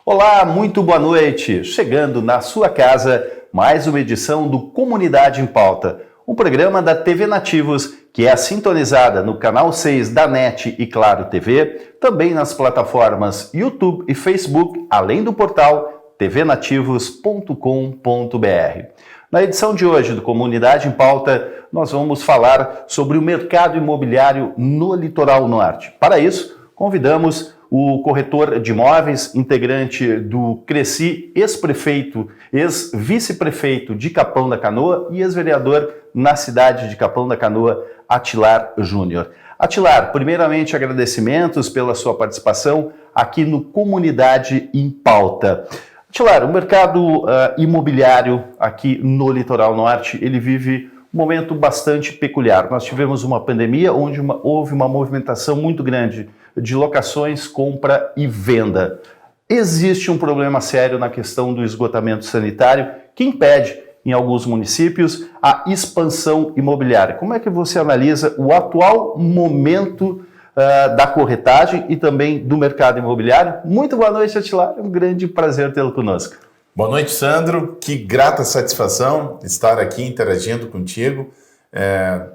Olá, muito boa noite. Chegando na sua casa, mais uma edição do Comunidade em Pauta, um programa da TV Nativos que é sintonizada no canal 6 da NET e Claro TV, também nas plataformas YouTube e Facebook, além do portal tvnativos.com.br. Na edição de hoje do Comunidade em Pauta, nós vamos falar sobre o mercado imobiliário no Litoral Norte. Para isso, convidamos o corretor de imóveis, integrante do Cresci, ex-prefeito, ex-vice-prefeito de Capão da Canoa e ex-vereador na cidade de Capão da Canoa, Atilar Júnior. Atilar, primeiramente agradecimentos pela sua participação aqui no Comunidade em Pauta. Atilar, o mercado imobiliário aqui no Litoral Norte, ele vive um momento bastante peculiar. Nós tivemos uma pandemia onde houve uma movimentação muito grande de locações, compra e venda. Existe um problema sério na questão do esgotamento sanitário que impede, em alguns municípios, a expansão imobiliária. Como é que você analisa o atual momento da corretagem e também do mercado imobiliário? Muito boa noite, Atilar. É um grande prazer tê-lo conosco. Boa noite, Sandro. Que grata satisfação estar aqui interagindo contigo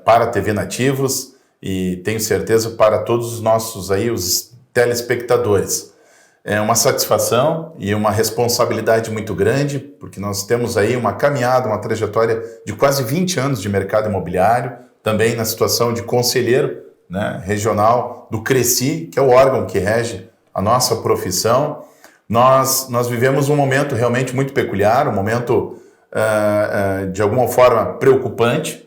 para a TV Nativos e tenho certeza para todos os nossos aí, os telespectadores. É uma satisfação e uma responsabilidade muito grande, porque nós temos aí uma caminhada, uma trajetória de quase 20 anos de mercado imobiliário, também na situação de conselheiro, né, regional do Cresci, que é o órgão que rege a nossa profissão. Nós vivemos um momento realmente muito peculiar, um momento de alguma forma preocupante,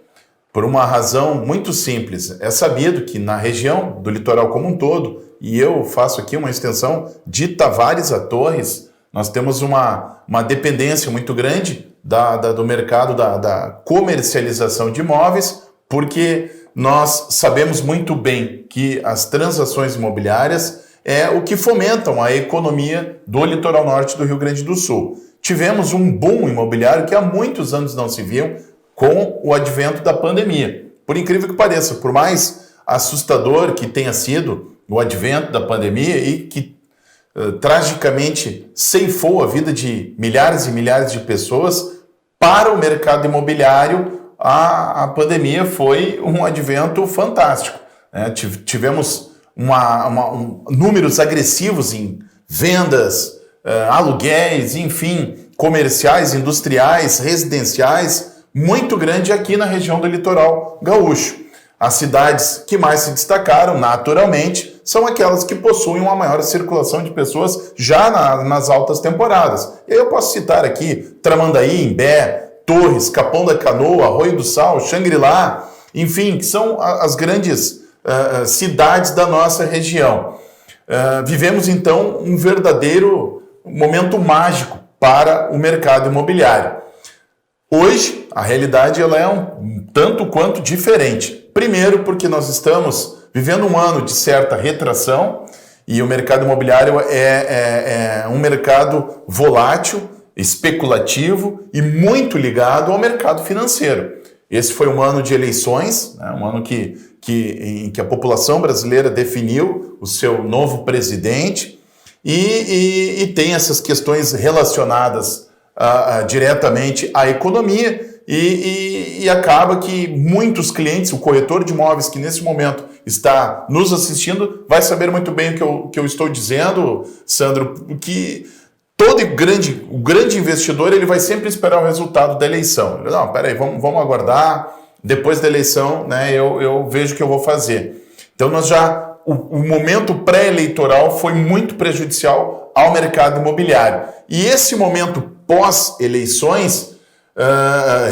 por uma razão muito simples. É sabido que na região do litoral como um todo, e eu faço aqui uma extensão de Tavares a Torres, nós temos uma dependência muito grande do mercado da comercialização de imóveis, porque nós sabemos muito bem que as transações imobiliárias é o que fomentam a economia do litoral norte do Rio Grande do Sul. Tivemos um boom imobiliário que há muitos anos não se viu com o advento da pandemia. Por incrível que pareça, por mais assustador que tenha sido o advento da pandemia e que tragicamente ceifou a vida de milhares e milhares de pessoas, para o mercado imobiliário a pandemia foi um advento fantástico. Tivemos números agressivos em vendas, aluguéis, enfim, comerciais, industriais, residenciais, muito grande aqui na região do litoral gaúcho. As cidades que mais se destacaram, naturalmente, são aquelas que possuem uma maior circulação de pessoas já nas altas temporadas. E eu posso citar aqui Tramandaí, Imbé, Torres, Capão da Canoa, Arroio do Sal, Xangri-Lá, enfim, que são as grandes cidades da nossa região. Vivemos, então, um verdadeiro momento mágico para o mercado imobiliário. Hoje, a realidade ela é um tanto quanto diferente. Primeiro, porque nós estamos vivendo um ano de certa retração e o mercado imobiliário é um mercado volátil, especulativo e muito ligado ao mercado financeiro. Esse foi um ano de eleições, né, um ano em que a população brasileira definiu o seu novo presidente e tem essas questões relacionadas diretamente à economia e acaba que muitos clientes, o corretor de imóveis que nesse momento está nos assistindo, vai saber muito bem o que eu estou dizendo, Sandro, que o grande investidor ele vai sempre esperar o resultado da eleição. Não, peraí, vamos aguardar, depois da eleição, né, eu vejo o que eu vou fazer. Então o momento pré-eleitoral foi muito prejudicial ao mercado imobiliário. E esse momento pós-eleições,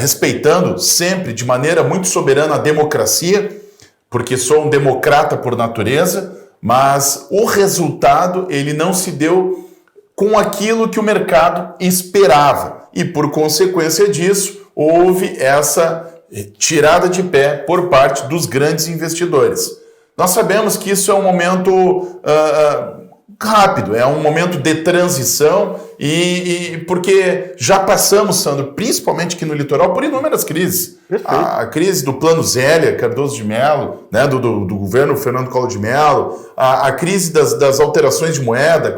respeitando sempre de maneira muito soberana a democracia, porque sou um democrata por natureza, mas o resultado ele não se deu com aquilo que o mercado esperava. E por consequência disso, houve essa tirada de pé por parte dos grandes investidores. Nós sabemos que isso é um momento rápido, é um momento de transição e porque já passamos, Sandro, principalmente aqui no litoral, por inúmeras crises. A crise do Plano Zélia Cardoso de Mello, né, do governo Fernando Collor de Mello, a crise das alterações de moeda,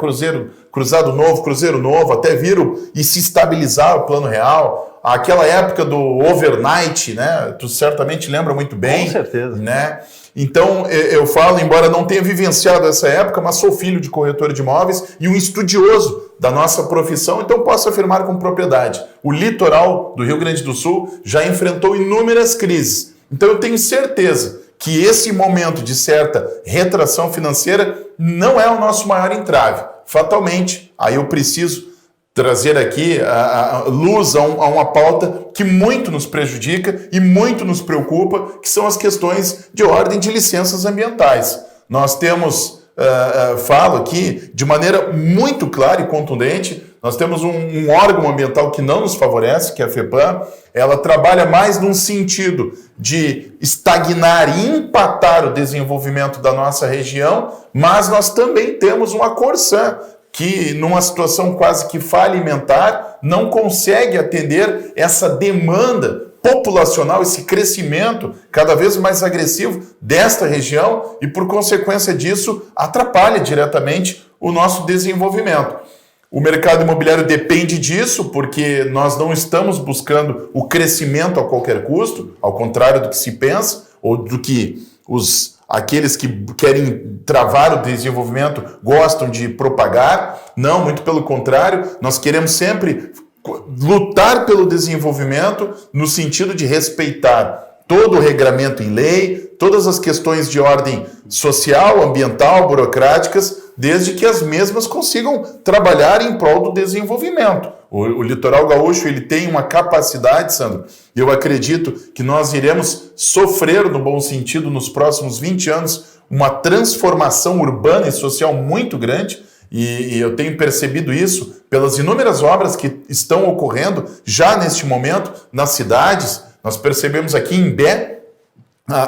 Cruzado Novo, Cruzeiro Novo, até viram e se estabilizar o Plano Real. Aquela época do overnight, né, tu certamente lembra muito bem. Com certeza. Né? Então, eu falo, embora não tenha vivenciado essa época, mas sou filho de corretor de imóveis e um estudioso da nossa profissão, então posso afirmar com propriedade. O litoral do Rio Grande do Sul já enfrentou inúmeras crises. Então, eu tenho certeza que esse momento de certa retração financeira não é o nosso maior entrave. Fatalmente, aí eu preciso trazer aqui a luz a uma pauta que muito nos prejudica e muito nos preocupa, que são as questões de ordem de licenças ambientais. Nós temos, falo aqui de maneira muito clara e contundente, nós temos um órgão ambiental que não nos favorece, que é a FEPAM. Ela trabalha mais num sentido de estagnar e empatar o desenvolvimento da nossa região, mas nós também temos uma Corsan, que numa situação quase que falimentar, não consegue atender essa demanda populacional, esse crescimento cada vez mais agressivo desta região e, por consequência disso, atrapalha diretamente o nosso desenvolvimento. O mercado imobiliário depende disso, porque nós não estamos buscando o crescimento a qualquer custo, ao contrário do que se pensa, ou do que aqueles que querem travar o desenvolvimento gostam de propagar. Não, muito pelo contrário, nós queremos sempre lutar pelo desenvolvimento no sentido de respeitar todo o regramento em lei, todas as questões de ordem social, ambiental, burocráticas, desde que as mesmas consigam trabalhar em prol do desenvolvimento. O litoral gaúcho ele tem uma capacidade, Sandro, e eu acredito que nós iremos sofrer, no bom sentido, nos próximos 20 anos, uma transformação urbana e social muito grande, e eu tenho percebido isso pelas inúmeras obras que estão ocorrendo já neste momento nas cidades. Nós percebemos aqui em Bé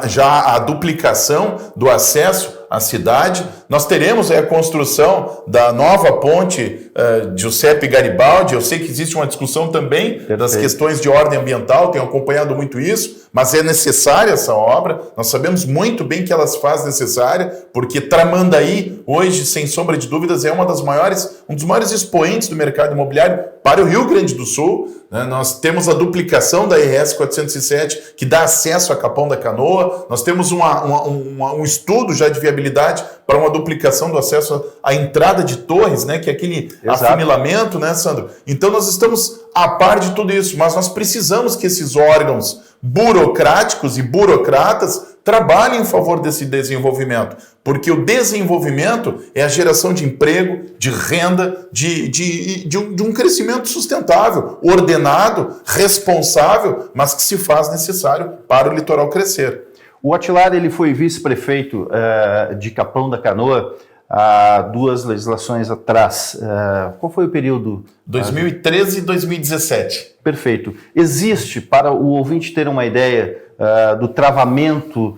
já a duplicação do acesso à cidade. Nós teremos a construção da nova ponte Giuseppe Garibaldi. Eu sei que existe uma discussão também das questões de ordem ambiental, tenho acompanhado muito isso, mas é necessária essa obra. Nós sabemos muito bem que ela se faz necessária, porque Tramandaí, hoje, sem sombra de dúvidas, é um dos maiores expoentes do mercado imobiliário para o Rio Grande do Sul. Nós temos a duplicação da RS 407, que dá acesso a Capão da Canoa. Nós temos um estudo já de viabilidade para uma duplicação do acesso à entrada de Torres, né, que é aquele afunilamento, né, Sandro? Então nós estamos a par de tudo isso, mas nós precisamos que esses órgãos burocráticos e burocratas trabalhem em favor desse desenvolvimento, porque o desenvolvimento é a geração de emprego, de renda, de um crescimento sustentável, ordenado, responsável, mas que se faz necessário para o litoral crescer. O Atilar ele foi vice-prefeito de Capão da Canoa há 2 legislações atrás. Qual foi o período? 2013 e 2017. Perfeito. Existe, para o ouvinte ter uma ideia do travamento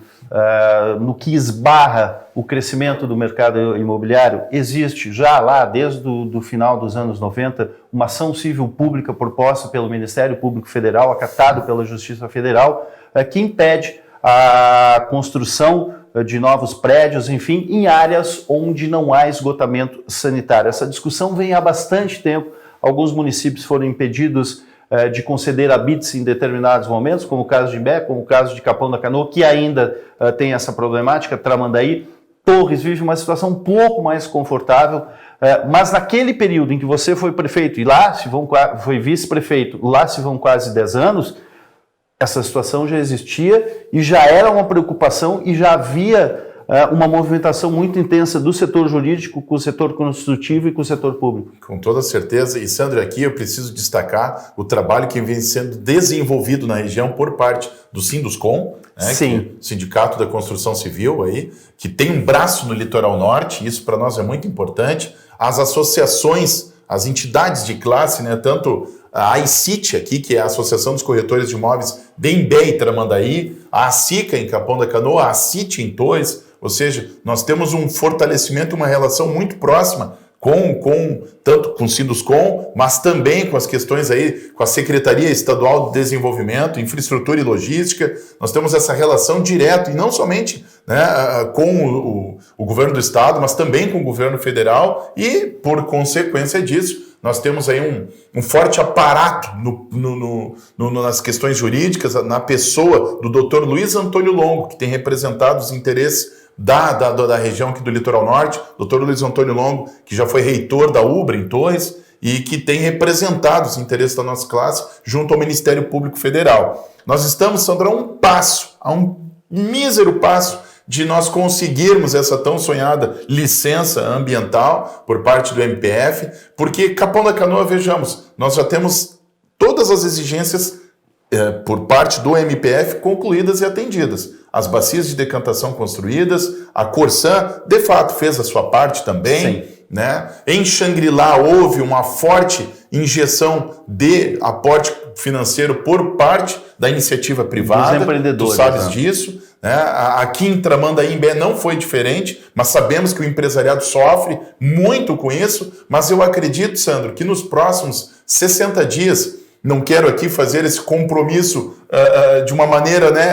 no que esbarra o crescimento do mercado imobiliário, existe já lá, desde o final dos anos 90, uma ação civil pública proposta pelo Ministério Público Federal, acatado pela Justiça Federal, que impede a construção de novos prédios, enfim, em áreas onde não há esgotamento sanitário. Essa discussão vem há bastante tempo. Alguns municípios foram impedidos de conceder habites em determinados momentos, como o caso de Imbé, como o caso de Capão da Canoa, que ainda tem essa problemática. Tramandaí, Torres vive uma situação um pouco mais confortável, mas naquele período em que você foi prefeito e lá foi vice-prefeito, lá se vão quase 10 anos, essa situação já existia e já era uma preocupação e já havia uma movimentação muito intensa do setor jurídico com o setor construtivo e com o setor público. Com toda certeza. E, Sandro, aqui eu preciso destacar o trabalho que vem sendo desenvolvido na região por parte do Sinduscom, né, Sim. Que é o Sindicato da Construção Civil, aí, que tem um braço no Litoral Norte, isso para nós é muito importante. As associações, as entidades de classe, né, tanto a AICIT aqui, que é a Associação dos Corretores de Imóveis de Imbé e Tramandaí, a ASICA em Capão da Canoa, a ACIT em Torres, Ou seja, nós temos um fortalecimento, uma relação muito próxima tanto com o Sinduscom, mas também com as questões aí, com a Secretaria Estadual de Desenvolvimento, Infraestrutura e Logística. Nós temos essa relação direta, e não somente, né, com o governo do estado, mas também com o governo federal, e por consequência disso, nós temos aí um forte aparato nas questões jurídicas, na pessoa do Dr. Luiz Antônio Longo, que tem representado os interesses da região aqui do Litoral Norte, Dr. Luiz Antônio Longo, que já foi reitor da UBRA em Torres e que tem representado os interesses da nossa classe junto ao Ministério Público Federal. Nós estamos, Sandra, a um mísero passo de nós conseguirmos essa tão sonhada licença ambiental por parte do MPF, porque Capão da Canoa, vejamos, nós já temos todas as exigências por parte do MPF concluídas e atendidas. As bacias de decantação construídas, a Corsan, de fato, fez a sua parte também. Né? Em Xangri-Lá houve uma forte injeção de aporte financeiro por parte da iniciativa privada. Dos empreendedores. Tu sabes disso. Né? Aqui em Tramandaí não foi diferente, mas sabemos que o empresariado sofre muito com isso. Mas eu acredito, Sandro, que nos próximos 60 dias, não quero aqui fazer esse compromisso de uma maneira, né,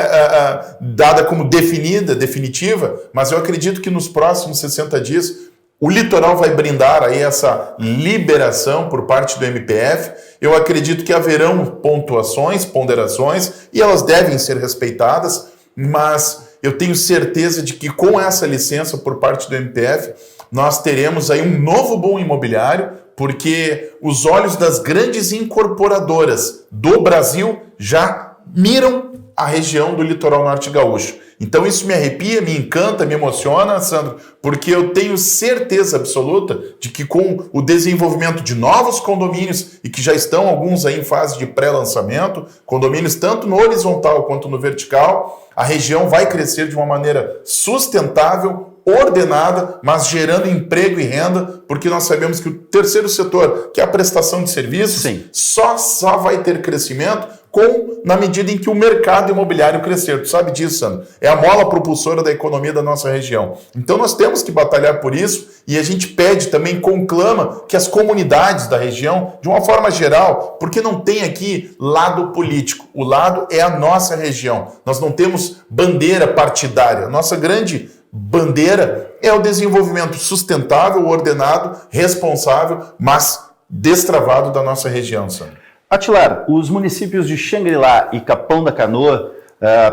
dada como definitiva, mas eu acredito que nos próximos 60 dias o litoral vai brindar aí essa liberação por parte do MPF. Eu acredito que haverão ponderações, e elas devem ser respeitadas, mas eu tenho certeza de que com essa licença por parte do MPF, nós teremos aí um novo boom imobiliário, porque os olhos das grandes incorporadoras do Brasil já miram a região do Litoral Norte Gaúcho. Então isso me arrepia, me encanta, me emociona, Sandro, porque eu tenho certeza absoluta de que com o desenvolvimento de novos condomínios, e que já estão alguns aí em fase de pré-lançamento, condomínios tanto no horizontal quanto no vertical, a região vai crescer de uma maneira sustentável, ordenada, mas gerando emprego e renda, porque nós sabemos que o terceiro setor, que é a prestação de serviços, só vai ter crescimento na medida em que o mercado imobiliário crescer. Tu sabe disso, Sandro? É a mola propulsora da economia da nossa região. Então nós temos que batalhar por isso, e a gente pede também, conclama que as comunidades da região, de uma forma geral, porque não tem aqui lado político, o lado é a nossa região. Nós não temos bandeira partidária. Nossa grande bandeira é o desenvolvimento sustentável, ordenado, responsável, mas destravado da nossa região, Sandro. Atilar, os municípios de Xangri-Lá e Capão da Canoa,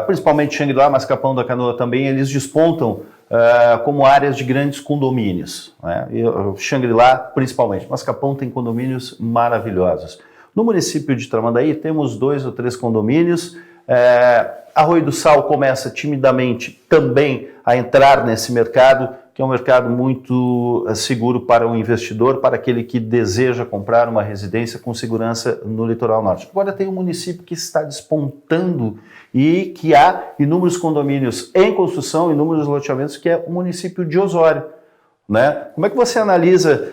principalmente Xangri-Lá, mas Capão da Canoa também, eles despontam como áreas de grandes condomínios. Né? Xangri-Lá principalmente, mas Capão tem condomínios maravilhosos. No município de Tramandaí temos 2 ou 3 condomínios. Arroio do Sal começa timidamente também a entrar nesse mercado, que é um mercado muito seguro para o investidor, para aquele que deseja comprar uma residência com segurança no Litoral Norte. Agora tem um município que está despontando e que há inúmeros condomínios em construção, inúmeros loteamentos, que é o município de Osório. Né? Como é que você analisa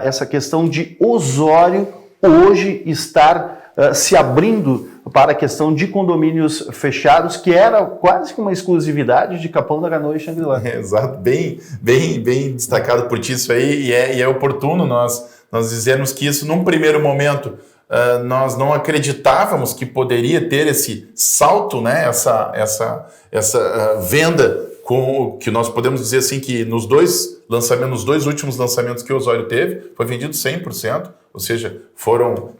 essa questão de Osório hoje estar se abrindo para a questão de condomínios fechados, que era quase que uma exclusividade de Capão da Canoa e Xangri-Lá? Exato, bem destacado por ti isso aí, e é oportuno nós dizermos que isso, num primeiro momento, nós não acreditávamos que poderia ter esse salto, né, essa venda, com que nós podemos dizer assim que nos dois últimos lançamentos que o Osório teve, foi vendido 100%, ou seja,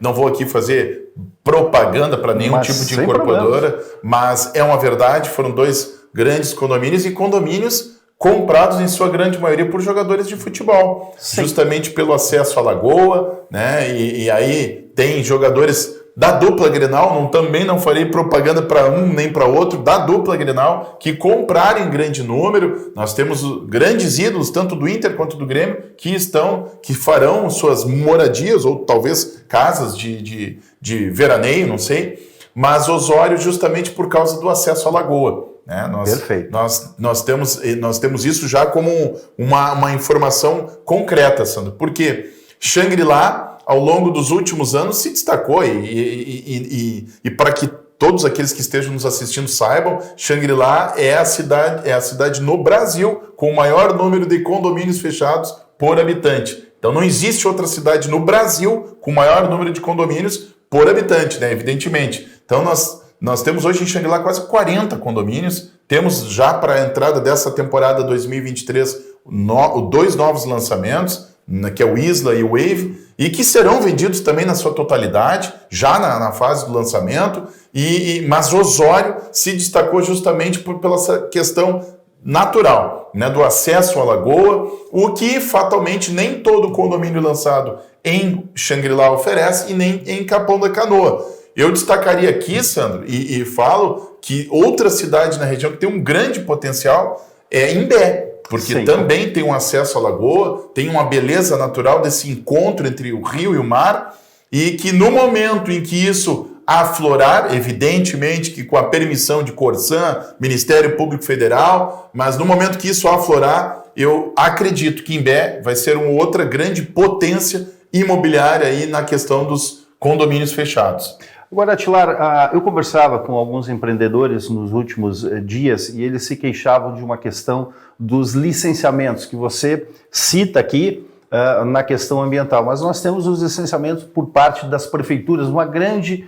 não vou aqui fazer propaganda para nenhum tipo de incorporadora, mas é uma verdade, foram 2 grandes condomínios, e condomínios comprados em sua grande maioria por jogadores de futebol, justamente pelo acesso à lagoa, né? E aí tem jogadores da dupla Grenal, também não farei propaganda para um nem para outro, da dupla Grenal, que compraram em grande número. Nós temos grandes ídolos, tanto do Inter quanto do Grêmio, que farão suas moradias, ou talvez casas de veraneio, não sei, mas Osório justamente por causa do acesso à lagoa. Né? Perfeito. Nós temos isso já como uma informação concreta, Sandro, porque Xangri-Lá, ao longo dos últimos anos, se destacou, e para que todos aqueles que estejam nos assistindo saibam, Xangri-Lá é a cidade no Brasil com o maior número de condomínios fechados por habitante. Então não existe outra cidade no Brasil com maior número de condomínios por habitante, né? Evidentemente. Então nós temos hoje em Xangri-Lá quase 40 condomínios. Temos já para a entrada dessa temporada 2023 dois novos lançamentos, que é o Isla e o Wave, e que serão vendidos também na sua totalidade, já na fase do lançamento, mas Osório se destacou justamente pela essa questão natural, né, do acesso à lagoa, o que fatalmente nem todo condomínio lançado em Xangri-Lá oferece e nem em Capão da Canoa. Eu destacaria aqui, Sandro, e falo que outra cidade na região que tem um grande potencial é Imbé, porque Sim. também tem um acesso à lagoa, tem uma beleza natural desse encontro entre o rio e o mar, e que no momento em que isso aflorar, evidentemente que com a permissão de Corsan, Ministério Público Federal, mas no momento que isso aflorar, eu acredito que Imbé vai ser uma outra grande potência imobiliária aí na questão dos condomínios fechados. Agora, Atilar, eu conversava com alguns empreendedores nos últimos dias e eles se queixavam de uma questão dos licenciamentos que você cita aqui na questão ambiental, mas nós temos os licenciamentos por parte das prefeituras, uma grande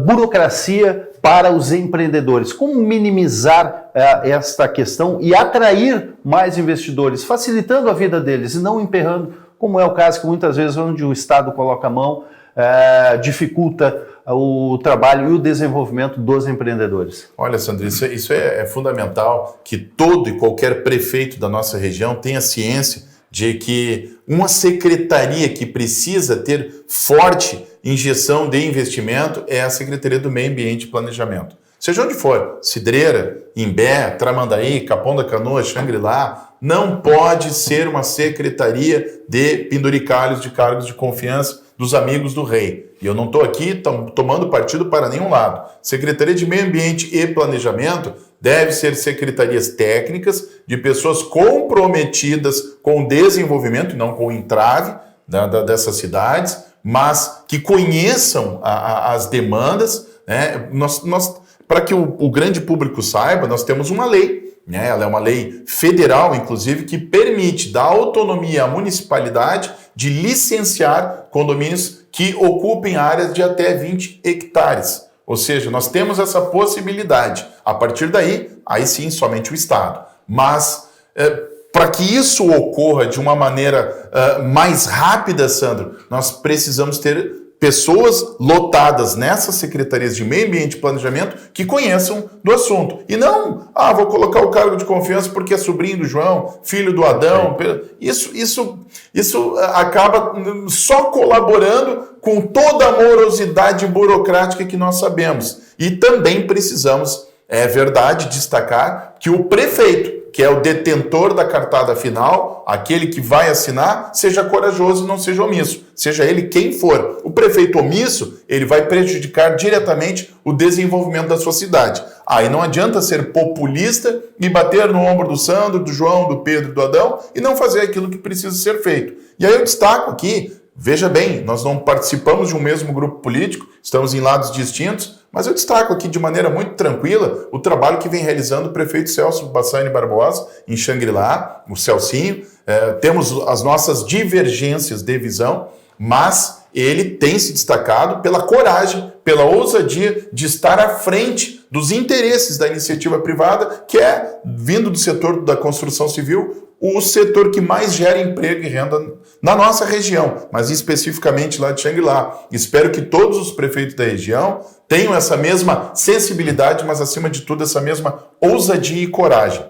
burocracia para os empreendedores. Como minimizar esta questão e atrair mais investidores, facilitando a vida deles e não emperrando, como é o caso que muitas vezes onde o Estado coloca a mão, dificulta o trabalho e o desenvolvimento dos empreendedores. Olha, Sandro, isso é fundamental que todo e qualquer prefeito da nossa região tenha ciência de que uma secretaria que precisa ter forte injeção de investimento é a Secretaria do Meio Ambiente e Planejamento. Seja onde for, Cidreira, Imbé, Tramandaí, Capão da Canoa, Xangri-Lá, não pode ser uma secretaria de penduricalhos de cargos de confiança dos amigos do rei. E eu não estou aqui tomando partido para nenhum lado. Secretaria de Meio Ambiente e Planejamento deve ser secretarias técnicas de pessoas comprometidas com o desenvolvimento, não com o entrave dessas cidades, mas que conheçam as demandas, né? Para que o grande público saiba, nós temos uma lei, né? Ela é uma lei federal, inclusive, que permite dar autonomia à municipalidade de licenciar condomínios que ocupem áreas de até 20 hectares. Ou seja, nós temos essa possibilidade. A partir daí, aí sim, somente o Estado. Mas, para que isso ocorra de uma maneira mais rápida, Sandro, nós precisamos ter pessoas lotadas nessas secretarias de Meio Ambiente e Planejamento que conheçam do assunto. E não, vou colocar o cargo de confiança porque é sobrinho do João, filho do Adão. Isso acaba só colaborando com toda a morosidade burocrática que nós sabemos. E também precisamos, é verdade, destacar que o prefeito, que é o detentor da cartada final, aquele que vai assinar, seja corajoso e não seja omisso. Seja ele quem for. O prefeito omisso, ele vai prejudicar diretamente o desenvolvimento da sua cidade. Aí não adianta ser populista e bater no ombro do Sandro, do João, do Pedro, do Adão e não fazer aquilo que precisa ser feito. E aí eu destaco aqui, veja bem, nós não participamos de um mesmo grupo político, estamos em lados distintos, mas eu destaco aqui de maneira muito tranquila o trabalho que vem realizando o prefeito Celso Bassani Barbosa em Xangri-Lá, o Celcinho. Temos as nossas divergências de visão, mas ele tem se destacado pela coragem, pela ousadia de estar à frente dos interesses da iniciativa privada, que é, vindo do setor da construção civil, o setor que mais gera emprego e renda na nossa região, mas especificamente lá de Xangri-Lá. Espero que todos os prefeitos da região tenham essa mesma sensibilidade, mas acima de tudo essa mesma ousadia e coragem.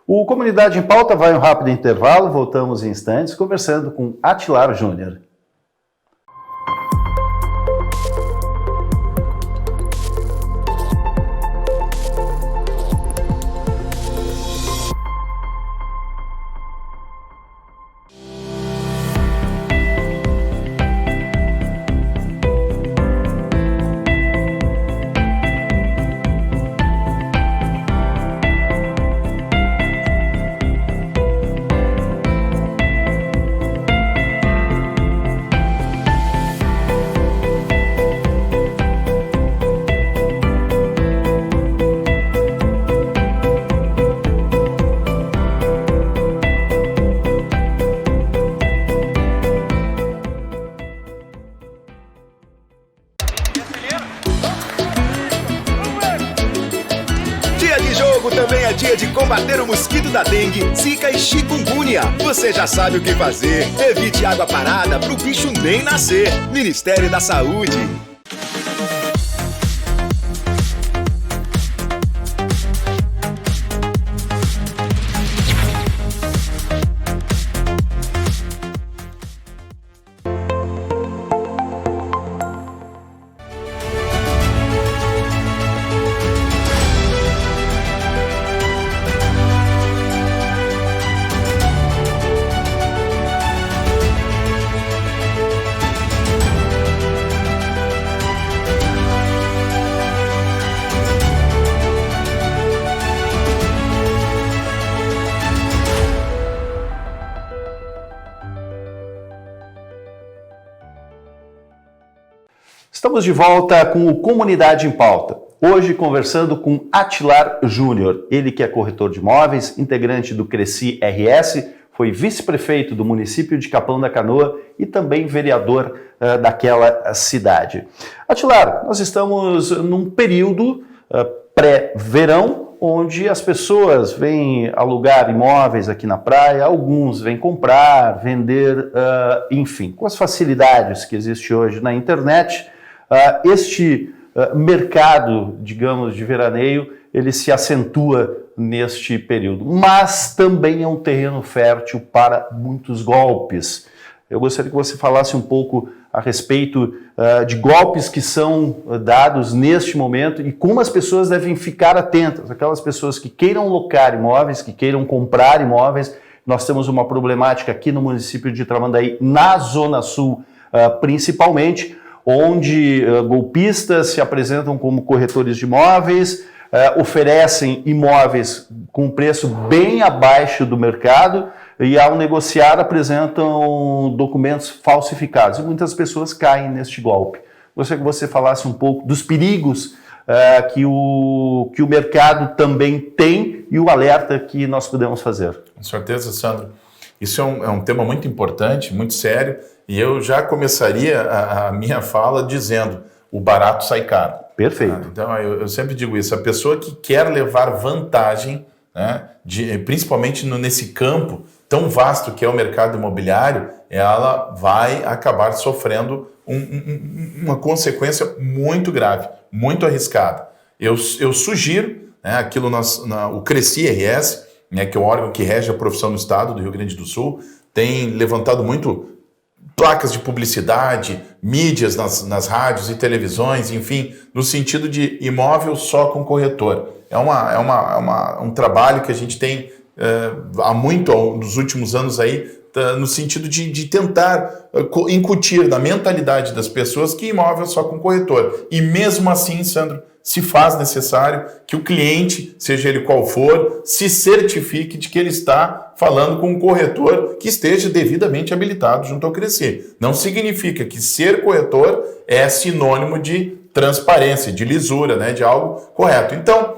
O Comunidade em Pauta vai um rápido intervalo, voltamos em instantes conversando com Atilar Júnior. dia de combater o mosquito da dengue, zika e chikungunya. Você já sabe o que fazer. Evite água parada pro bicho nem nascer. Ministério da Saúde. Estamos de volta com o Comunidade em Pauta. Hoje conversando com Atilar Júnior, ele que é corretor de imóveis, integrante do Cresci RS, foi vice-prefeito do município de Capão da Canoa e também vereador daquela cidade. Atilar, nós estamos num período pré-verão, onde as pessoas vêm alugar imóveis aqui na praia, alguns vêm comprar, vender, enfim, com as facilidades que existem hoje na internet. Este mercado, digamos, de veraneio, ele se acentua neste período, mas também é um terreno fértil para muitos golpes. Eu gostaria que você falasse um pouco a respeito de golpes que são dados neste momento e como as pessoas devem ficar atentas, aquelas pessoas que queiram locar imóveis, que queiram comprar imóveis. Nós temos uma problemática aqui no município de Tramandaí, na Zona Sul, principalmente, onde golpistas se apresentam como corretores de imóveis, oferecem imóveis com preço bem abaixo do mercado e, ao negociar, apresentam documentos falsificados. E muitas pessoas caem neste golpe. Gostaria que você falasse um pouco dos perigos que o mercado também tem e o alerta que nós podemos fazer. Com certeza, Sandro. Isso é um tema muito importante, muito sério, e eu já começaria a minha fala dizendo: o barato sai caro. Perfeito. Então, eu sempre digo isso: a pessoa que quer levar vantagem, né, principalmente nesse campo tão vasto que é o mercado imobiliário, ela vai acabar sofrendo uma consequência muito grave, muito arriscada. Eu sugiro, né, o Cresci RS, né, que é o órgão que rege a profissão no estado do Rio Grande do Sul, tem levantado muito placas de publicidade, mídias nas rádios e televisões, enfim, no sentido de imóvel só com corretor. É um trabalho que a gente tem nos últimos anos aí, no sentido de tentar incutir na mentalidade das pessoas que imóvel só com corretor. E mesmo assim, Sandro, se faz necessário que o cliente, seja ele qual for, se certifique de que ele está falando com um corretor que esteja devidamente habilitado junto ao Cresci. Não significa que ser corretor é sinônimo de transparência, de lisura, né, de algo correto. Então,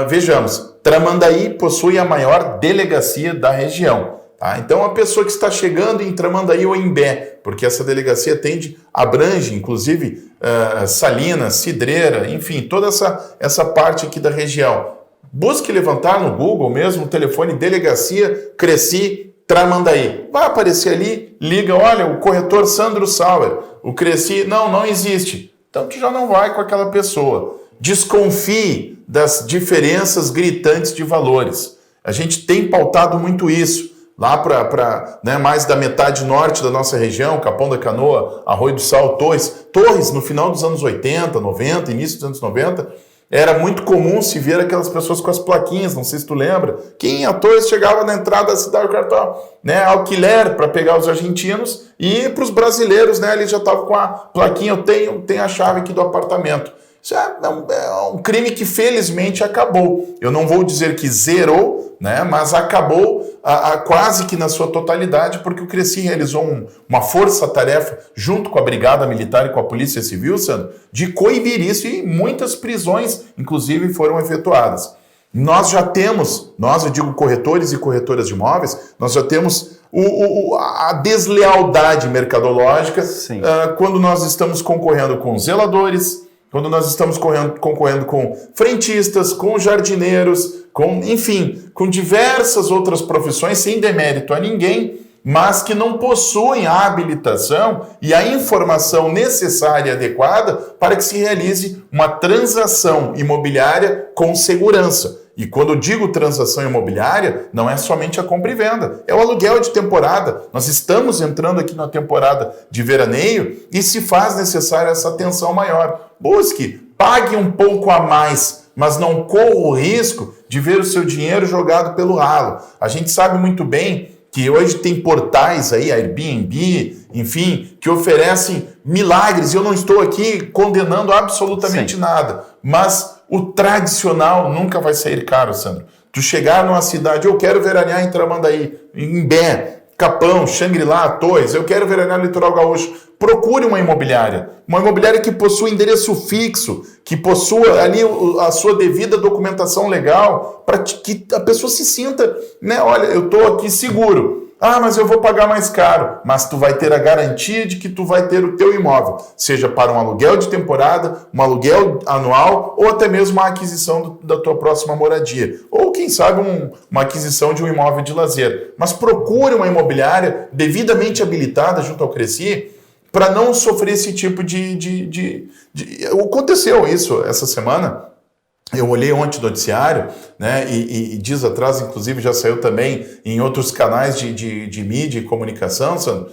vejamos, Tramandaí possui a maior delegacia da região. Tá? Então, a pessoa que está chegando em Tramandaí ou em Bé, porque essa delegacia abrange, inclusive, Salinas, Cidreira, enfim, toda essa parte aqui da região. Busque levantar no Google mesmo o telefone Delegacia Cresci Tramandaí. Vai aparecer ali, liga, olha, o corretor Sandro Sauer, o Cresci, não existe. Então, tu já não vai com aquela pessoa. Desconfie das diferenças gritantes de valores. A gente tem pautado muito isso. Lá para mais da metade norte da nossa região, Capão da Canoa, Arroio do Sal, Torres, no final dos anos 80, 90, início dos anos 90, era muito comum se ver aquelas pessoas com as plaquinhas, não sei se tu lembra, que em Torres chegava na entrada da cidade, o cartão, né, alquiler para pegar os argentinos, e para os brasileiros, né, eles já estavam com a plaquinha, eu tenho a chave aqui do apartamento. Isso é um crime que felizmente acabou. Eu não vou dizer que zerou, né, mas acabou quase que na sua totalidade, porque o Cresci realizou uma força-tarefa junto com a Brigada Militar e com a Polícia Civil, Sandro, de coibir isso, e muitas prisões, inclusive, foram efetuadas. Nós já temos, eu digo corretores e corretoras de imóveis, nós já temos a deslealdade mercadológica quando nós estamos concorrendo com zeladores, quando nós estamos concorrendo com frentistas, com jardineiros, com diversas outras profissões, sem demérito a ninguém, mas que não possuem a habilitação e a informação necessária e adequada para que se realize uma transação imobiliária com segurança. E quando eu digo transação imobiliária, não é somente a compra e venda, é o aluguel de temporada. Nós estamos entrando aqui na temporada de veraneio e se faz necessária essa atenção maior. Busque, pague um pouco a mais, mas não corra o risco de ver o seu dinheiro jogado pelo ralo. A gente sabe muito bem que hoje tem portais aí, Airbnb, enfim, que oferecem milagres. Eu não estou aqui condenando absolutamente nada, mas o tradicional nunca vai sair caro, Sandro. Tu chegar numa cidade, eu quero veranear em Tramandaí, em Imbé, Capão, Xangri-Lá, Torres, eu quero veranear no Litoral Gaúcho. Procure uma imobiliária que possua endereço fixo, que possua ali a sua devida documentação legal, para que a pessoa se sinta, né? Olha, eu estou aqui seguro. Ah, mas eu vou pagar mais caro. Mas tu vai ter a garantia de que tu vai ter o teu imóvel, seja para um aluguel de temporada, um aluguel anual ou até mesmo a aquisição da tua próxima moradia. Ou, quem sabe, uma aquisição de um imóvel de lazer. Mas procure uma imobiliária devidamente habilitada junto ao Cresci para não sofrer esse tipo de... Aconteceu isso essa semana. Eu olhei ontem o noticiário, né, e dias atrás, inclusive, já saiu também em outros canais de mídia e comunicação, Sandro,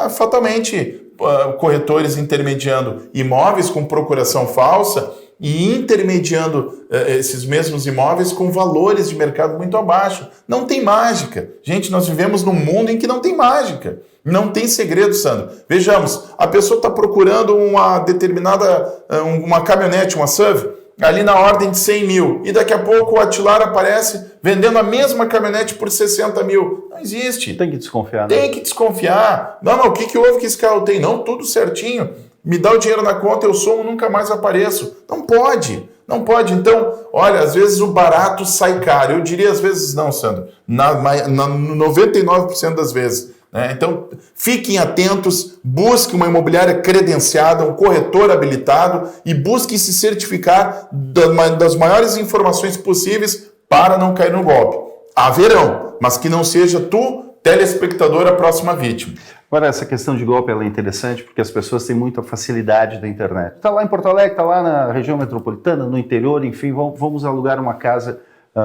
fatalmente corretores intermediando imóveis com procuração falsa e intermediando esses mesmos imóveis com valores de mercado muito abaixo. Não tem mágica. Gente, nós vivemos num mundo em que não tem mágica. Não tem segredo, Sandro. Vejamos, a pessoa está procurando uma determinada, uma caminhonete, uma SUV, ali na ordem de 100 mil. E daqui a pouco o Atilar aparece vendendo a mesma caminhonete por 60 mil. Não existe. Tem que desconfiar, né? Tem que desconfiar. Não, o que houve que esse carro tem? Não, tudo certinho. Me dá o dinheiro na conta, eu somo, nunca mais apareço. Não pode. Não pode. Então, olha, às vezes o barato sai caro. Eu diria às vezes não, Sandro. Na 99% das vezes. Então, fiquem atentos, busque uma imobiliária credenciada, um corretor habilitado e busque se certificar das maiores informações possíveis para não cair no golpe. Haverão, mas que não seja tu, telespectador, a próxima vítima. Agora, essa questão de golpe ela é interessante porque as pessoas têm muita facilidade da internet. Está lá em Porto Alegre, está lá na região metropolitana, no interior, enfim, vamos alugar uma casa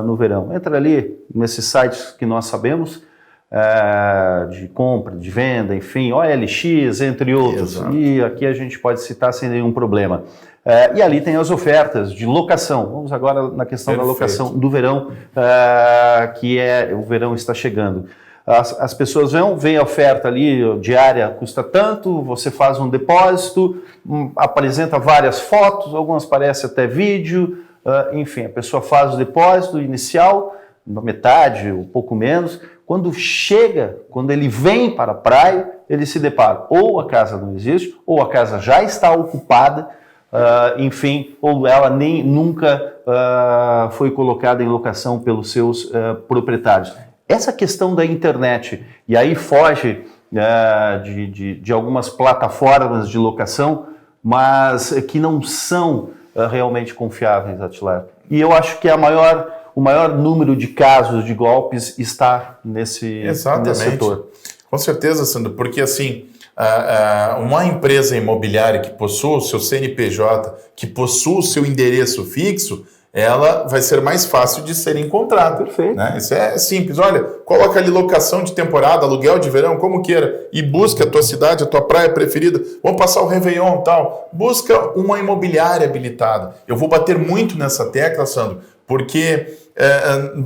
no verão. Entra ali nesses sites que nós sabemos, de compra, de venda, enfim, OLX, entre outros. Exato. E aqui a gente pode citar sem nenhum problema. E ali tem as ofertas de locação. Vamos agora na questão da locação do verão, que o verão está chegando. As pessoas veem a oferta ali, diária custa tanto, você faz um depósito, apresenta várias fotos, algumas parecem até vídeo, enfim, a pessoa faz o depósito inicial, metade, um pouco menos. Quando ele vem para a praia, ele se depara ou a casa não existe, ou a casa já está ocupada, enfim, ou ela nunca foi colocada em locação pelos seus proprietários. Essa questão da internet, e aí foge de algumas plataformas de locação, mas que não são realmente confiáveis, Atilar. E eu acho que o maior número de casos de golpes está nesse setor. Com certeza, Sandro, porque assim, uma empresa imobiliária que possua o seu CNPJ, que possua o seu endereço fixo, ela vai ser mais fácil de ser encontrada. Perfeito. Né? Isso é simples. Olha, coloca ali locação de temporada, aluguel de verão, como queira, e busca a tua cidade, a tua praia preferida. Vamos passar o Réveillon e tal. Busca uma imobiliária habilitada. Eu vou bater muito nessa tecla, Sandro, porque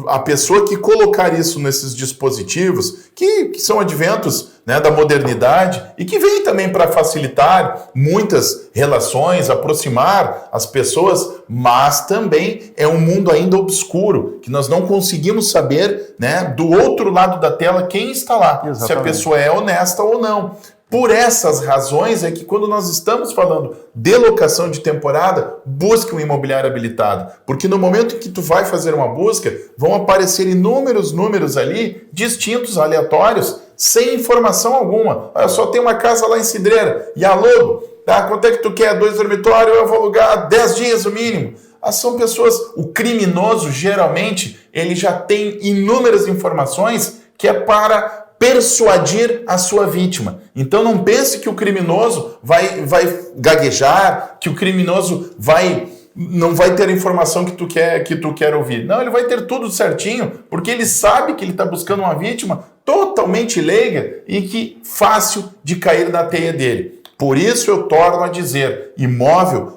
a pessoa que colocar isso nesses dispositivos, que são adventos, né, da modernidade e que vem também para facilitar muitas relações, aproximar as pessoas, mas também é um mundo ainda obscuro, que nós não conseguimos saber, né, do outro lado da tela quem está lá. Exatamente. Se a pessoa é honesta ou não. Por essas razões é que quando nós estamos falando de locação de temporada, busque um imobiliário habilitado. Porque no momento em que tu vai fazer uma busca, vão aparecer inúmeros números ali, distintos, aleatórios, sem informação alguma. Eu só tenho uma casa lá em Cidreira e alugo. Tá? Quanto é que tu quer? 2 dormitórios, eu vou alugar 10 dias o mínimo. São pessoas, o criminoso geralmente, ele já tem inúmeras informações que é para persuadir a sua vítima. Então não pense que o criminoso vai gaguejar, que o criminoso não vai ter a informação que tu quer ouvir. Não, ele vai ter tudo certinho, porque ele sabe que ele está buscando uma vítima totalmente leiga e que fácil de cair na teia dele. Por isso eu torno a dizer, imóvel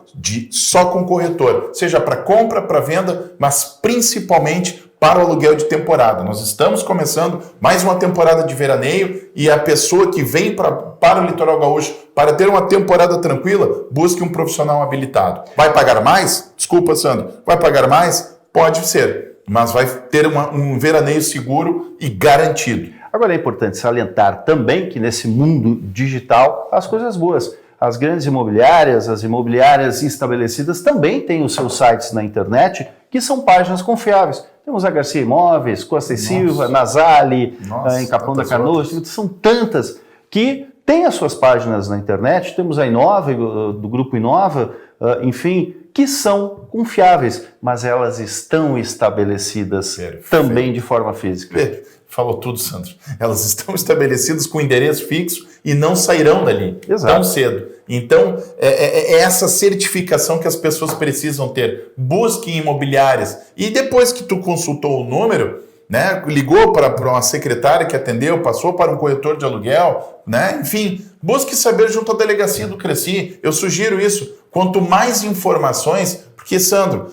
só com corretor, seja para compra, para venda, mas principalmente para o aluguel de temporada. Nós estamos começando mais uma temporada de veraneio e a pessoa que vem para o Litoral Gaúcho para ter uma temporada tranquila, busque um profissional habilitado. Vai pagar mais? Desculpa, Sandro. Vai pagar mais? Pode ser, mas vai ter um veraneio seguro e garantido. Agora é importante salientar também que nesse mundo digital, as coisas boas. As grandes imobiliárias, as imobiliárias estabelecidas também têm os seus sites na internet, que são páginas confiáveis. Temos a Garcia Imóveis, Costa e Silva, Nasali, em Capão da Canoa, são tantas que têm as suas páginas na internet. Temos a Inova, do Grupo Inova, enfim, que são confiáveis, mas elas estão estabelecidas também de forma física. Falou tudo, Sandro. Elas estão estabelecidas com endereço fixo e não sairão dali tão cedo. Então, é essa certificação que as pessoas precisam ter. Busque imobiliárias. E depois que tu consultou o número, né, ligou para uma secretária que atendeu, passou para um corretor de aluguel, né, enfim, busque saber junto à delegacia do Cresci. Eu sugiro isso. Quanto mais informações, porque, Sandro,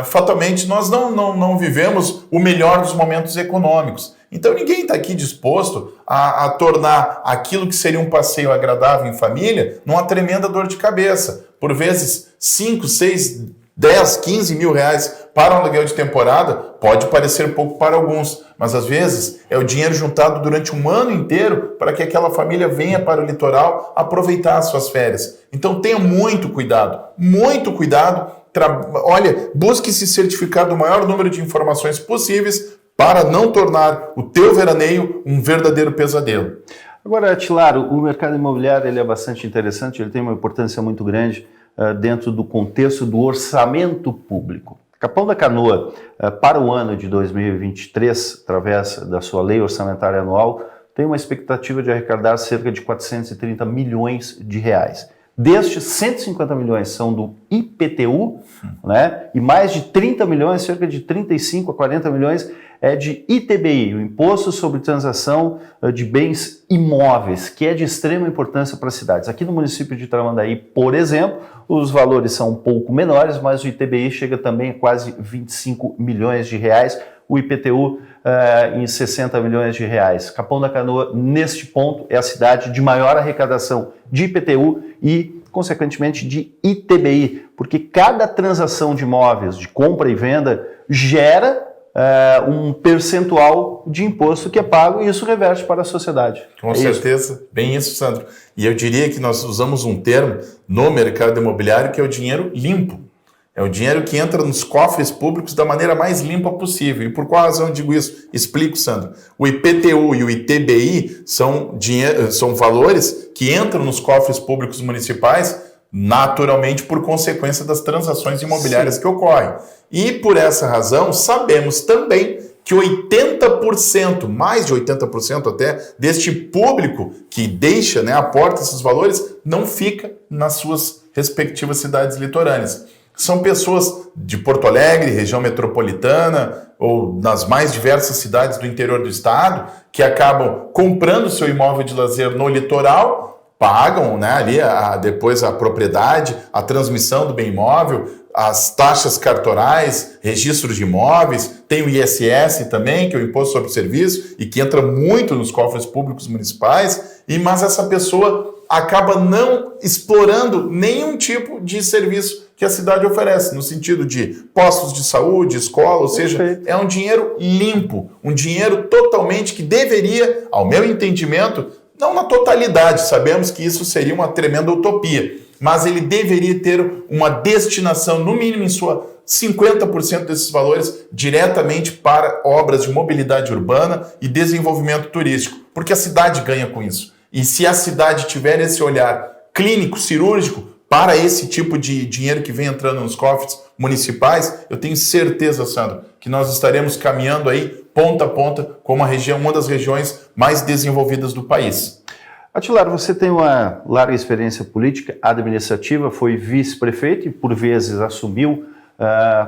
fatalmente nós não vivemos o melhor dos momentos econômicos. Então ninguém está aqui disposto a tornar aquilo que seria um passeio agradável em família numa tremenda dor de cabeça. Por vezes 5, 6, 10, 15 mil reais para um aluguel de temporada pode parecer pouco para alguns, mas às vezes é o dinheiro juntado durante um ano inteiro para que aquela família venha para o litoral aproveitar as suas férias. Então tenha muito cuidado, muito cuidado. Olha, busque se certificar do maior número de informações possíveis para não tornar o teu veraneio um verdadeiro pesadelo. Agora, Tilaro, o mercado imobiliário ele é bastante interessante, ele tem uma importância muito grande dentro do contexto do orçamento público. Capão da Canoa, para o ano de 2023, através da sua lei orçamentária anual, tem uma expectativa de arrecadar cerca de 430 milhões de reais. Destes, 150 milhões são do IPTU, né? E mais de 30 milhões, cerca de 35 a 40 milhões, é de ITBI, o Imposto sobre Transação de Bens Imóveis, que é de extrema importância para as cidades. Aqui no município de Tramandaí, por exemplo, os valores são um pouco menores, mas o ITBI chega também a quase 25 milhões de reais, o IPTU em 60 milhões de reais. Capão da Canoa, neste ponto, é a cidade de maior arrecadação de IPTU e, consequentemente, de ITBI, porque cada transação de imóveis, de compra e venda, gera um percentual de imposto que é pago e isso reverte para a sociedade. Com certeza, isso. Bem isso, Sandro. E eu diria que nós usamos um termo no mercado imobiliário que é o dinheiro limpo. É o dinheiro que entra nos cofres públicos da maneira mais limpa possível. E por qual razão eu digo isso? Explico, Sandro. O IPTU e o ITBI são valores que entram nos cofres públicos municipais naturalmente por consequência das transações imobiliárias que ocorrem. E por essa razão, sabemos também que 80%, mais de 80% até, deste público que deixa, aporta esses valores, não fica nas suas respectivas cidades litorâneas. São pessoas de Porto Alegre, região metropolitana, ou nas mais diversas cidades do interior do estado, que acabam comprando seu imóvel de lazer no litoral, pagam ali depois a propriedade, a transmissão do bem imóvel, as taxas cartorais, registros de imóveis, tem o ISS também, que é o Imposto sobre o Serviço, e que entra muito nos cofres públicos municipais, mas essa pessoa acaba não explorando nenhum tipo de serviço que a cidade oferece, no sentido de postos de saúde, escola, ou seja, é um dinheiro limpo, um dinheiro totalmente que deveria, ao meu entendimento, não na totalidade, sabemos que isso seria uma tremenda utopia, mas ele deveria ter uma destinação, no mínimo em sua 50% desses valores, diretamente para obras de mobilidade urbana e desenvolvimento turístico, porque a cidade ganha com isso. E se a cidade tiver esse olhar clínico, cirúrgico, para esse tipo de dinheiro que vem entrando nos cofres municipais, eu tenho certeza, Sandro, que nós estaremos caminhando aí ponta a ponta como uma das regiões mais desenvolvidas do país. Atilar, você tem uma larga experiência política, administrativa, foi vice-prefeito e por vezes assumiu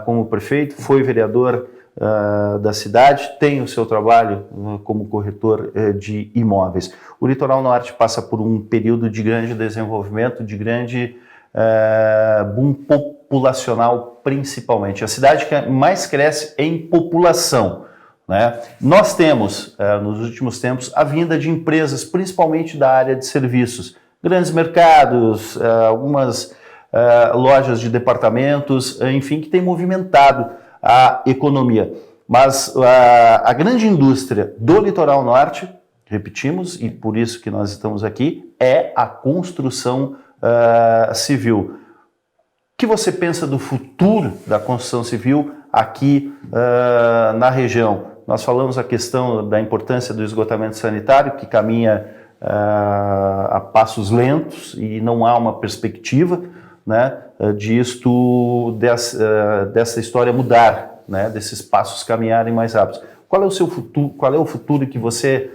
como prefeito, foi vereador da cidade, tem o seu trabalho como corretor de imóveis. O Litoral Norte passa por um período de grande desenvolvimento, de grande boom populacional principalmente. A cidade que mais cresce em população, né? Nós temos, nos últimos tempos, a vinda de empresas, principalmente da área de serviços, grandes mercados, algumas lojas de departamentos, enfim, que tem movimentado a economia. Mas a grande indústria do Litoral Norte, repetimos, e por isso que nós estamos aqui, é a construção civil. O que você pensa do futuro da construção civil aqui na região? Nós falamos a questão da importância do esgotamento sanitário, que caminha a passos lentos e não há uma perspectiva, né, dessa história mudar, né, desses passos caminharem mais rápidos. Qual é o seu futuro? Qual é o futuro que você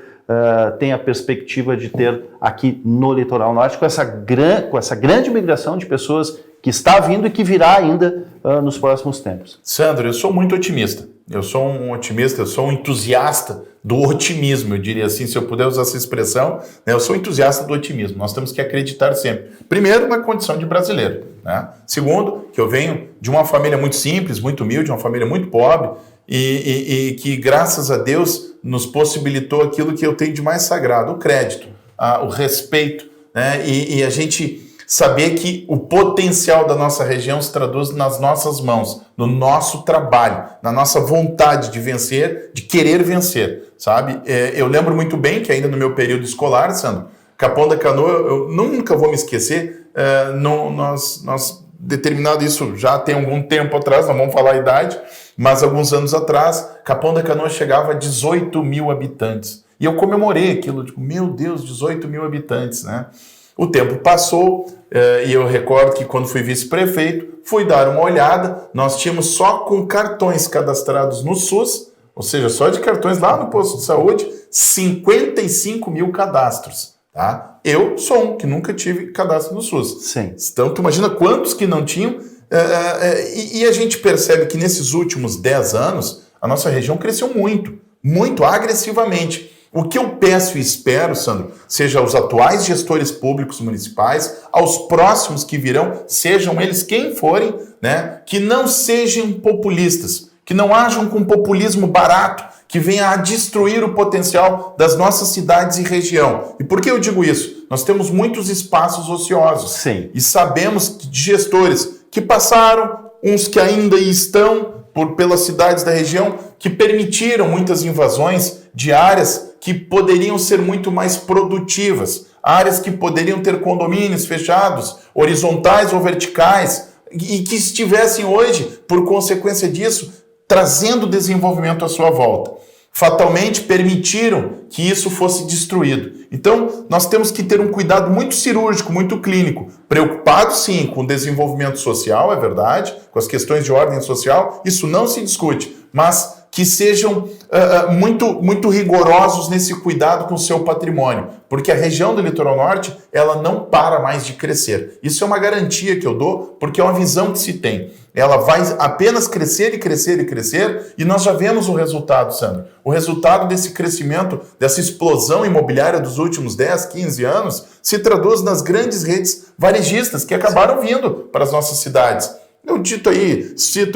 tem a perspectiva de ter aqui no Litoral Norte com essa grande migração de pessoas que está vindo e que virá ainda nos próximos tempos? Sandro, eu sou muito otimista. Eu sou um otimista, eu sou um entusiasta do otimismo, eu diria assim, se eu puder usar essa expressão, né, eu sou entusiasta do otimismo. Nós temos que acreditar sempre. Primeiro, na condição de brasileiro, né? Segundo, que eu venho de uma família muito simples, muito humilde, uma família muito pobre e que, graças a Deus, nos possibilitou aquilo que eu tenho de mais sagrado, o crédito, o respeito, né? E a gente saber que o potencial da nossa região se traduz nas nossas mãos, no nosso trabalho, na nossa vontade de vencer, de querer vencer, sabe? Eu lembro muito bem que ainda no meu período escolar, Sandro, Capão da Canoa, eu nunca vou me esquecer, nós determinado isso já tem algum tempo atrás, não vamos falar a idade, mas alguns anos atrás, Capão da Canoa chegava a 18 mil habitantes. E eu comemorei aquilo, tipo, meu Deus, 18 mil habitantes, né? O tempo passou e eu recordo que quando fui vice-prefeito, fui dar uma olhada, nós tínhamos só com cartões cadastrados no SUS, ou seja, só de cartões lá no posto de saúde, 55 mil cadastros. Tá? Eu sou um que nunca tive cadastro no SUS. Sim. Então, tu imagina quantos que não tinham, e a gente percebe que nesses últimos 10 anos, a nossa região cresceu muito, muito agressivamente. O que eu peço e espero, Sandro, seja aos atuais gestores públicos municipais, aos próximos que virão, sejam eles quem forem, né, que não sejam populistas, que não ajam com populismo barato, que venha a destruir o potencial das nossas cidades e região. E por que eu digo isso? Nós temos muitos espaços ociosos. Sim. E sabemos de gestores que passaram, uns que ainda estão pelas cidades da região, que permitiram muitas invasões de áreas que poderiam ser muito mais produtivas, áreas que poderiam ter condomínios fechados, horizontais ou verticais, e que estivessem hoje, por consequência disso, trazendo desenvolvimento à sua volta. Fatalmente permitiram que isso fosse destruído. Então, nós temos que ter um cuidado muito cirúrgico, muito clínico, preocupado sim com o desenvolvimento social, é verdade, com as questões de ordem social, isso não se discute, mas que sejam muito rigorosos nesse cuidado com o seu patrimônio, porque a região do Litoral Norte, ela não para mais de crescer. Isso é uma garantia que eu dou, porque é uma visão que se tem. Ela vai apenas crescer e crescer e crescer, e nós já vemos o resultado, Sandro. O resultado desse crescimento, dessa explosão imobiliária dos últimos 10, 15 anos, se traduz nas grandes redes varejistas que acabaram vindo para as nossas cidades. Eu cito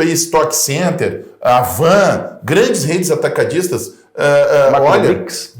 aí Stock Center, a Van, grandes redes atacadistas. Macromix.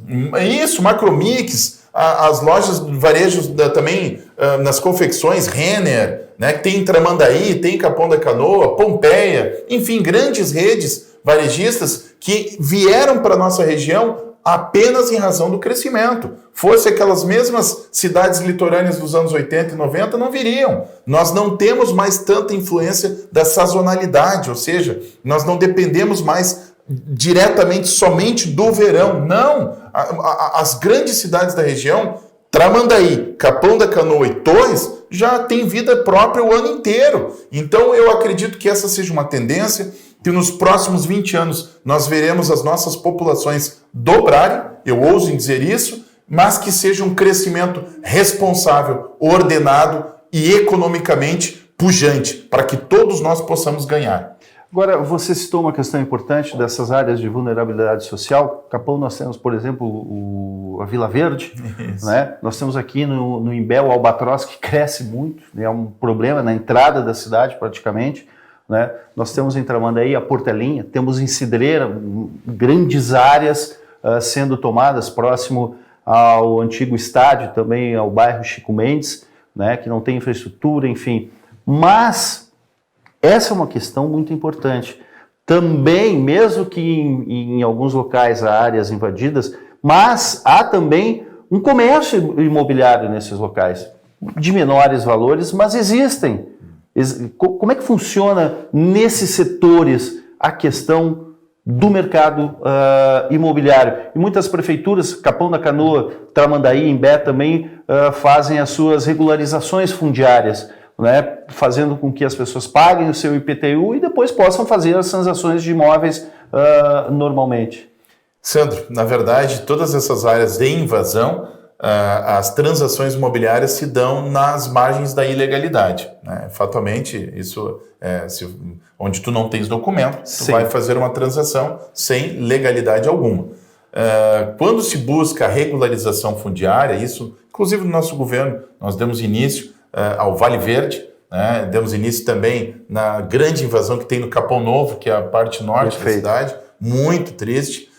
Isso, Macromix, as lojas de varejos também nas confecções, Renner, né, que tem em Tramandaí, tem em Capão da Canoa, Pompeia, enfim, grandes redes varejistas que vieram para a nossa região apenas em razão do crescimento. Fosse aquelas mesmas cidades litorâneas dos anos 80 e 90, não viriam. Nós não temos mais tanta influência da sazonalidade, ou seja, nós não dependemos mais diretamente somente do verão. Não! As grandes cidades da região, Tramandaí, Capão da Canoa e Torres, já tem vida própria o ano inteiro. Então eu acredito que essa seja uma tendência, que nos próximos 20 anos nós veremos as nossas populações dobrarem, eu ouso em dizer isso, mas que seja um crescimento responsável, ordenado e economicamente pujante, para que todos nós possamos ganhar. Agora, você citou uma questão importante dessas áreas de vulnerabilidade social. Capão, nós temos, por exemplo, a Vila Verde, né? Nós temos aqui no Imbé o Albatroz, que cresce muito, né? É um problema na entrada da cidade, praticamente, né? Nós temos em Tramandaí a Portelinha, temos em Cidreira grandes áreas sendo tomadas próximo ao antigo estádio, também ao bairro Chico Mendes, né? Que não tem infraestrutura, enfim. Mas essa é uma questão muito importante. Também, mesmo que em alguns locais há áreas invadidas, mas há também um comércio imobiliário nesses locais, de menores valores, mas existem. Como é que funciona nesses setores a questão do mercado imobiliário? E muitas prefeituras, Capão da Canoa, Tramandaí, Imbé também fazem as suas regularizações fundiárias, né, fazendo com que as pessoas paguem o seu IPTU e depois possam fazer as transações de imóveis normalmente. Sandro, na verdade, todas essas áreas de invasão, as transações imobiliárias se dão nas margens da ilegalidade, né? Fatalmente, isso onde tu não tens documento, tu vai fazer uma transação sem legalidade alguma. Quando se busca a regularização fundiária, isso, inclusive no nosso governo, nós demos início ao Vale Verde, né? Demos início também na grande invasão que tem no Capão Novo, que é a parte norte da cidade, muito triste,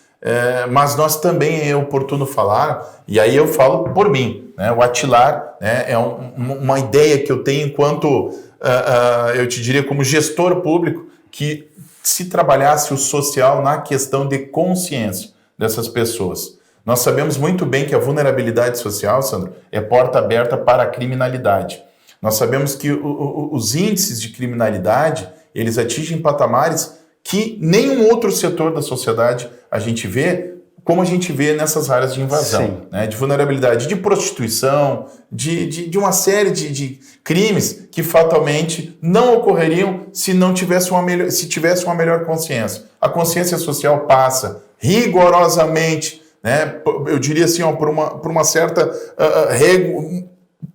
mas nós também é oportuno falar, e aí eu falo por mim, né? O Atilar, né, é uma ideia que eu tenho enquanto, eu te diria como gestor público, que se trabalhasse o social na questão de consciência dessas pessoas. Nós sabemos muito bem que a vulnerabilidade social, Sandro, é porta aberta para a criminalidade. Nós sabemos que os índices de criminalidade, eles atingem patamares que nenhum outro setor da sociedade a gente vê, como a gente vê nessas áreas de invasão, né? De vulnerabilidade, de prostituição, de uma série de crimes que fatalmente não ocorreriam se não tivesse se tivesse uma melhor consciência. A consciência social passa rigorosamente, né? Eu diria assim, ó, por uma certa régua.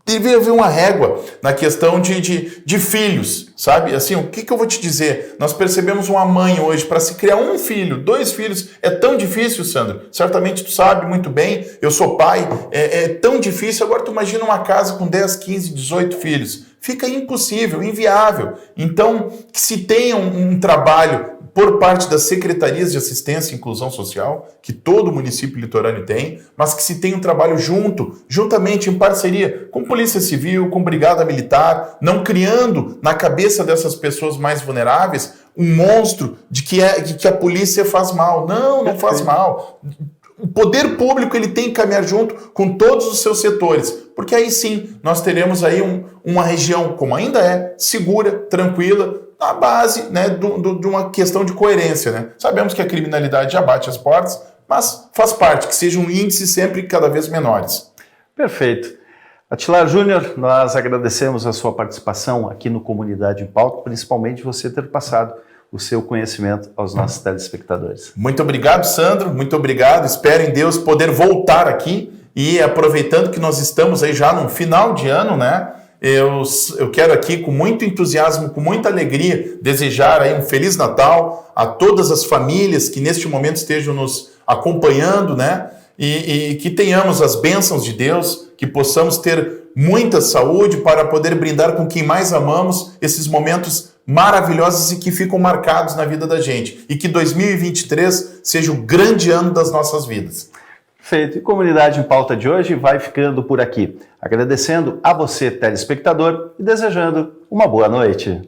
Deve haver uma régua na questão de filhos, sabe? Assim, o que eu vou te dizer? Nós percebemos uma mãe hoje, para se criar um filho, 2 filhos, é tão difícil, Sandro. Certamente tu sabe muito bem, eu sou pai, é tão difícil. Agora tu imagina uma casa com 10, 15, 18 filhos. Fica impossível, inviável. Então, que se tenha um trabalho por parte das secretarias de assistência e inclusão social, que todo município litorâneo tem, mas que se tenha um trabalho juntamente, em parceria com Polícia Civil, com Brigada Militar, não criando na cabeça dessas pessoas mais vulneráveis um monstro de que a polícia faz mal. Não faz mal. O poder público ele tem que caminhar junto com todos os seus setores, porque aí sim nós teremos aí uma região, como ainda é, segura, tranquila, na base, né, de uma questão de coerência, né? Sabemos que a criminalidade já bate as portas, mas faz parte, que sejam índices sempre cada vez menores. Perfeito. Atilar Júnior, nós agradecemos a sua participação aqui no Comunidade em Pauta, principalmente você ter passado o seu conhecimento aos nossos telespectadores. Muito obrigado, Sandro, muito obrigado. Espero em Deus poder voltar aqui e aproveitando que nós estamos aí já no final de ano, né? Eu quero aqui, com muito entusiasmo, com muita alegria, desejar aí um Feliz Natal a todas as famílias que neste momento estejam nos acompanhando, né? E que tenhamos as bênçãos de Deus, que possamos ter muita saúde para poder brindar com quem mais amamos esses momentos maravilhosos e que ficam marcados na vida da gente. E que 2023 seja o grande ano das nossas vidas. Feito. E Comunidade em Pauta de hoje vai ficando por aqui. Agradecendo a você, telespectador, e desejando uma boa noite.